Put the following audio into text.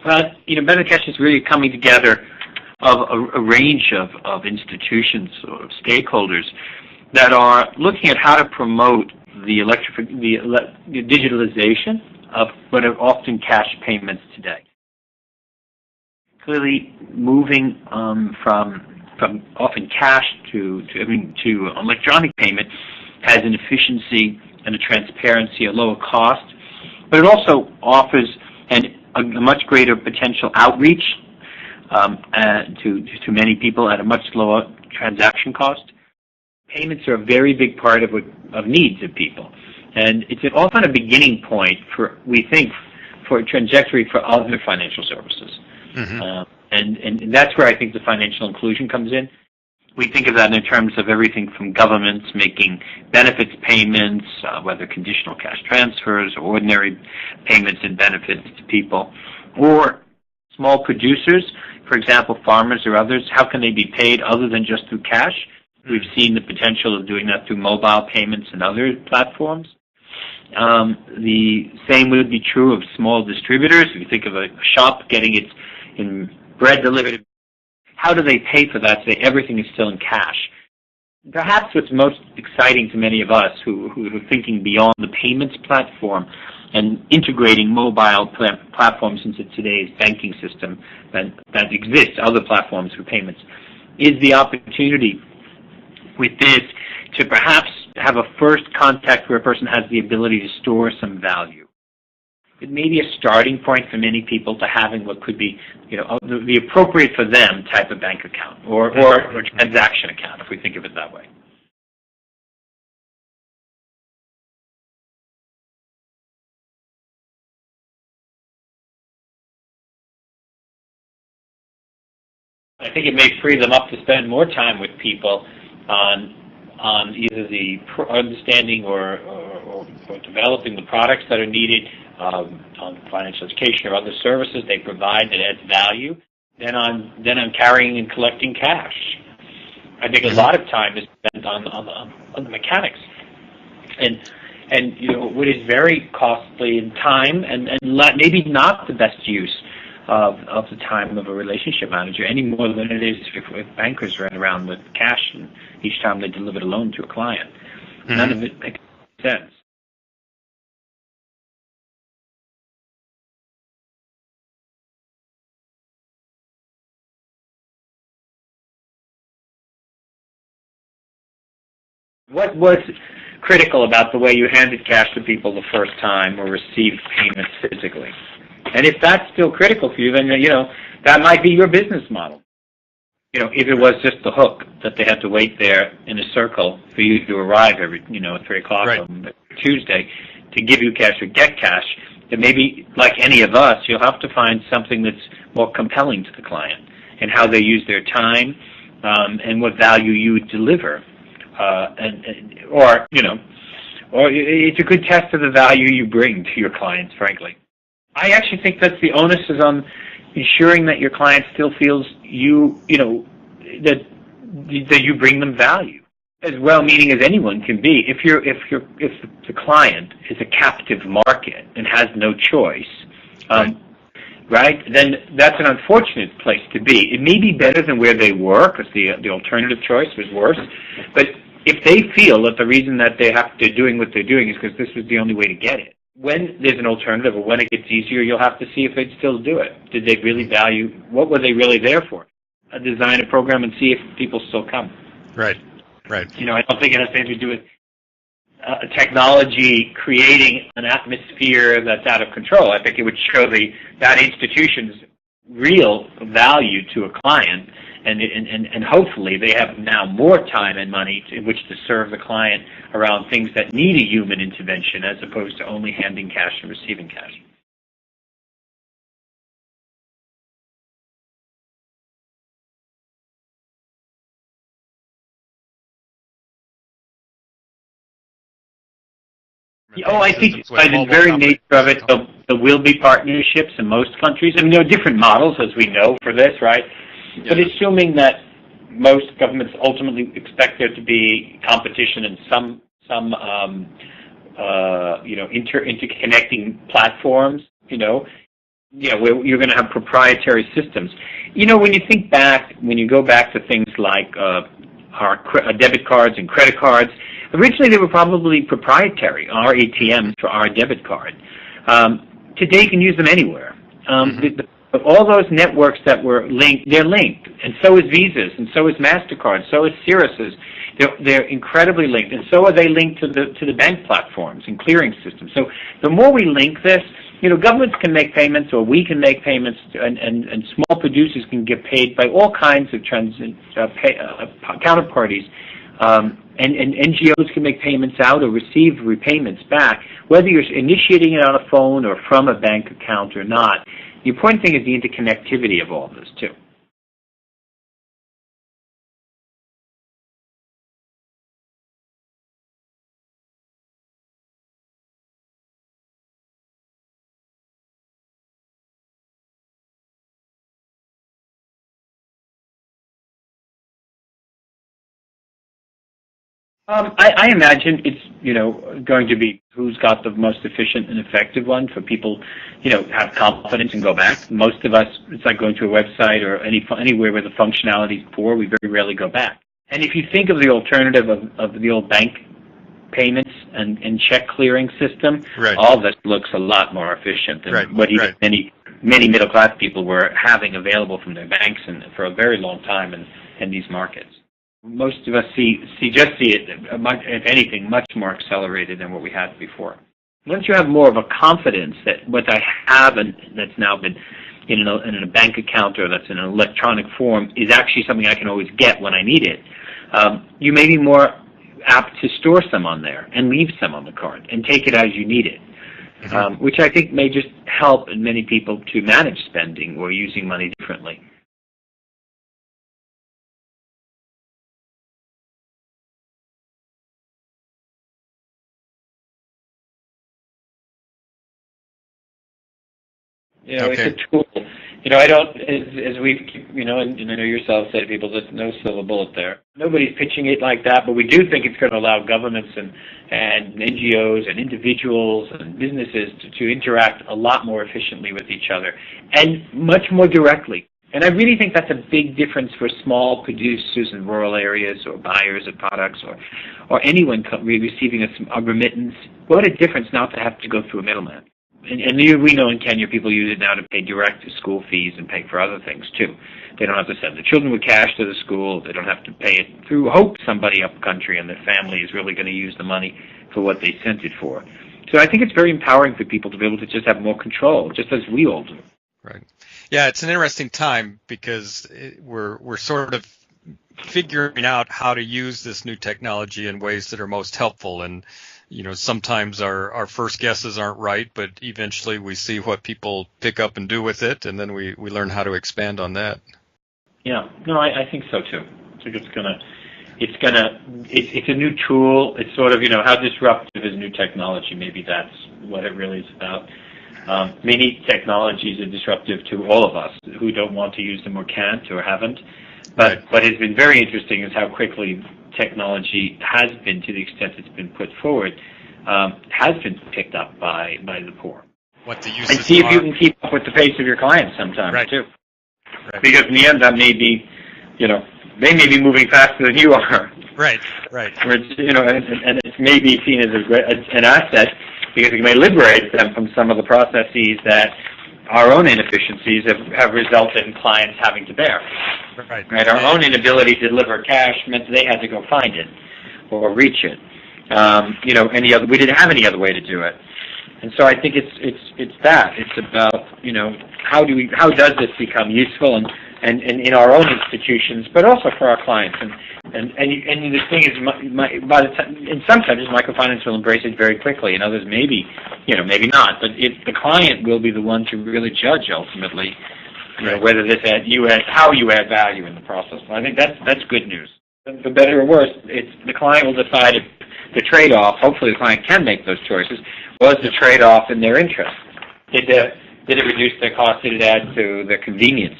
Better Cash is really coming together of a range of institutions or stakeholders that are looking at how to promote the digitalization of what are often cash payments today. Clearly, moving from often cash to electronic payment has an efficiency and a transparency, a lower cost, but it also offers a much greater potential outreach to many people at a much lower transaction cost. Payments are a very big part of needs of people, and it's often a beginning point we think, for a trajectory for other financial services. Mm-hmm. And that's where I think the financial inclusion comes in. We think of that in terms of everything from governments making benefits payments, whether conditional cash transfers or ordinary payments and benefits to people, or small producers, for example, farmers or others. How can they be paid other than just through cash? We've seen the potential of doing that through mobile payments and other platforms. The same would be true of small distributors. If you think of a shop getting its bread delivered, how do they pay for that? Say everything is still in cash. Perhaps what's most exciting to many of us who are thinking beyond the payments platform and integrating mobile platforms into today's banking system that exists, other platforms for payments, is the opportunity with this to perhaps have a first contact where a person has the ability to store some value. It may be a starting point for many people to having what could be, the appropriate for them type of bank account or transaction account, if we think of it that way. I think it may free them up to spend more time with people on either the understanding or developing the products that are needed on financial education or other services they provide that adds value, than on carrying and collecting cash. I think a lot of time is spent on the mechanics, and what is very costly in time and maybe not the best use of the time of a relationship manager any more than it is if bankers run around with cash and each time they delivered a loan to a client. Mm-hmm. None of it makes sense. What was critical about the way you handed cash to people the first time or received payments physically? And if that's still critical for you, then, that might be your business model. If it was just the hook that they had to wait there in a circle for you to arrive every, at 3 o'clock right. on Tuesday to give you cash or get cash, then maybe, like any of us, you'll have to find something that's more compelling to the client and how they use their time and what value you deliver. Or it's a good test of the value you bring to your clients, frankly. I actually think that's the onus is on ensuring that your client still feels that you bring them value, as well-meaning as anyone can be. If the client is a captive market and has no choice, right, then that's an unfortunate place to be. It may be better than where they were because the alternative choice was worse, but if they feel that the reason that they're doing what they're doing is because this was the only way to get it, when there's an alternative or when it gets easier, you'll have to see if they'd still do it. Did they really value, what were they really there for? Design a program and see if people still come. Right. I don't think it has anything to do with technology creating an atmosphere that's out of control. I think it would show that institution's real value to a client, and hopefully they have now more time and money in which to serve the client around things that need a human intervention as opposed to only handing cash and receiving cash. I think by the very nature of it, there will be partnerships in most countries. I mean, there are different models, as we know, for this, right? Yeah. But assuming that most governments ultimately expect there to be competition and some interconnecting platforms, where you're going to have proprietary systems. When you go back to things like our debit cards and credit cards, originally they were probably proprietary, our ATMs for our debit card. Today you can use them anywhere. All those networks that were linked, they're linked, and so is Visa's, and so is MasterCard, so is Cirrus's. They're incredibly linked, and so are they linked to the bank platforms and clearing systems. So the more we link this, governments can make payments, or we can make payments, and small producers can get paid by all kinds of counterparties, and NGOs can make payments out or receive repayments back, whether you're initiating it on a phone or from a bank account or not. The important thing is the interconnectivity of all this, too. I imagine it's, going to be who's got the most efficient and effective one for people, have confidence and go back. Most of us, it's like going to a website or anywhere where the functionality is poor, we very rarely go back. And if you think of the alternative of the old bank payments and check clearing system, right, all this looks a lot more efficient than what even many middle-class people were having available from their banks for a very long time in these markets. Most of us see it, if anything, much more accelerated than what we had before. Once you have more of a confidence that what I have and that's now been in a bank account or that's in an electronic form is actually something I can always get when I need it, you may be more apt to store some on there and leave some on the card and take it as you need it, which I think may just help many people to manage spending or using money differently. It's a tool. I don't, as we, and I know yourself said, people, there's no silver bullet there. Nobody's pitching it like that, but we do think it's going to allow governments and NGOs and individuals and businesses to interact a lot more efficiently with each other and much more directly. And I really think that's a big difference for small producers in rural areas or buyers of products or anyone receiving a remittance. What a difference not to have to go through a middleman. And we know in Kenya people use it now to pay direct school fees and pay for other things too. They don't have to send the children with cash to the school. They don't have to pay it through somebody up country and their family is really going to use the money for what they sent it for. So I think it's very empowering for people to be able to just have more control, just as we all do. Right. Yeah, it's an interesting time because we're sort of figuring out how to use this new technology in ways that are most helpful. And sometimes our first guesses aren't right, but eventually we see what people pick up and do with it, and then we learn how to expand on that. Yeah, no, I think so too. I think it's a new tool. It's sort of, how disruptive is new technology? Maybe that's what it really is about. Many technologies are disruptive to all of us who don't want to use them or can't or haven't. But what has been very interesting is how quickly technology has been, to the extent it's been put forward, has been picked up by the poor. What the uses and see if you can keep up with the pace of your clients sometimes, too. Right. Because in the end, that may be, they may be moving faster than you are. Right. Or it's, and it may be seen as an asset because it may liberate them from some of the processes that our own inefficiencies have resulted in clients having to bear. Right. Our own inability to deliver cash meant they had to go find it or reach it. We didn't have any other way to do it. And so I think it's that. It's about, how does this become useful and in our own institutions, but also for our clients. And the thing is, by the time, in some countries, microfinance will embrace it very quickly. In others, maybe not. But the client will be the one to really judge ultimately, whether how you add value in the process. And I think that's good news. For better or worse, the client will decide if the trade-off. Hopefully, the client can make those choices. Was the trade-off in their interest? Did it reduce their cost? Did it add to their convenience?